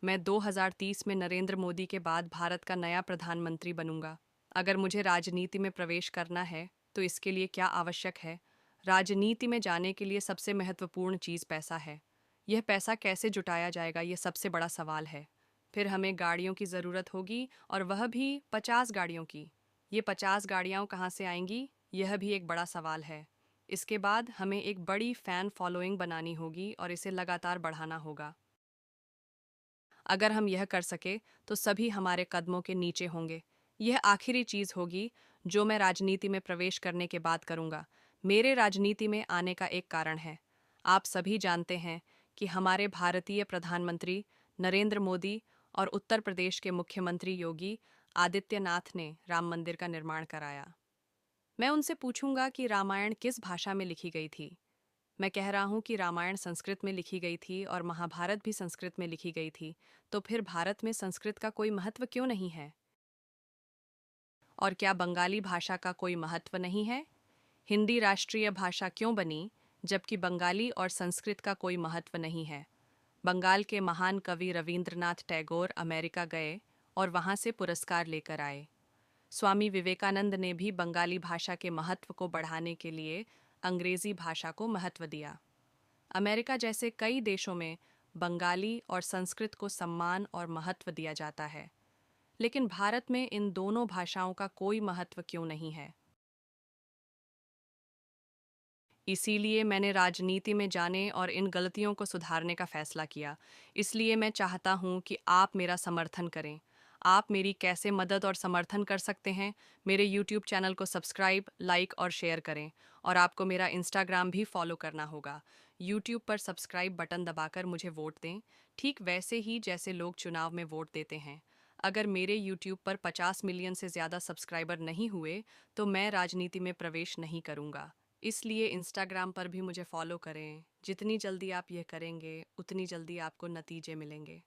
मैं 2030 में नरेंद्र मोदी के बाद भारत का नया प्रधानमंत्री बनूंगा। अगर मुझे राजनीति में प्रवेश करना है तो इसके लिए क्या आवश्यक है? राजनीति में जाने के लिए सबसे महत्वपूर्ण चीज़ पैसा है। यह पैसा कैसे जुटाया जाएगा, यह सबसे बड़ा सवाल है। फिर हमें गाड़ियों की ज़रूरत होगी, और वह भी 50 गाड़ियों की। ये 50 गाड़ियाँ कहाँ से आएंगी, यह भी एक बड़ा सवाल है। इसके बाद हमें एक बड़ी फ़ैन फॉलोइंग बनानी होगी और इसे लगातार बढ़ाना होगा। अगर हम यह कर सके तो सभी हमारे कदमों के नीचे होंगे। यह आखिरी चीज़ होगी जो मैं राजनीति में प्रवेश करने के बाद करूँगा। मेरे राजनीति में आने का एक कारण है। आप सभी जानते हैं कि हमारे भारतीय प्रधानमंत्री नरेंद्र मोदी और उत्तर प्रदेश के मुख्यमंत्री योगी आदित्यनाथ ने राम मंदिर का निर्माण कराया। मैं उनसे पूछूंगा कि रामायण किस भाषा में लिखी गई थी। मैं कह रहा हूँ कि रामायण संस्कृत में लिखी गई थी और महाभारत भी संस्कृत में लिखी गई थी। तो फिर भारत में संस्कृत का कोई महत्व क्यों नहीं है? और क्या बंगाली भाषा का कोई महत्व नहीं है? हिंदी राष्ट्रीय भाषा क्यों बनी, जबकि बंगाली और संस्कृत का कोई महत्व नहीं है? बंगाल के महान कवि रवींद्रनाथ टैगोर अमेरिका गए और वहाँ से पुरस्कार लेकर आए। स्वामी विवेकानंद ने भी बंगाली भाषा के महत्व को बढ़ाने के लिए अंग्रेजी भाषा को महत्व दिया। अमेरिका जैसे कई देशों में बंगाली और संस्कृत को सम्मान और महत्व दिया जाता है, लेकिन भारत में इन दोनों भाषाओं का कोई महत्व क्यों नहीं है? इसीलिए मैंने राजनीति में जाने और इन गलतियों को सुधारने का फैसला किया। इसलिए मैं चाहता हूँ कि आप मेरा समर्थन करें। आप मेरी कैसे मदद और समर्थन कर सकते हैं? मेरे YouTube चैनल को सब्सक्राइब, लाइक और शेयर करें, और आपको मेरा इंस्टाग्राम भी फॉलो करना होगा। YouTube पर सब्सक्राइब बटन दबाकर मुझे वोट दें, ठीक वैसे ही जैसे लोग चुनाव में वोट देते हैं। अगर मेरे YouTube पर 50 मिलियन से ज़्यादा सब्सक्राइबर नहीं हुए तो मैं राजनीति में प्रवेश नहीं करूँगा। इसलिए इंस्टाग्राम पर भी मुझे फॉलो करें। जितनी जल्दी आप यह करेंगे, उतनी जल्दी आपको नतीजे मिलेंगे।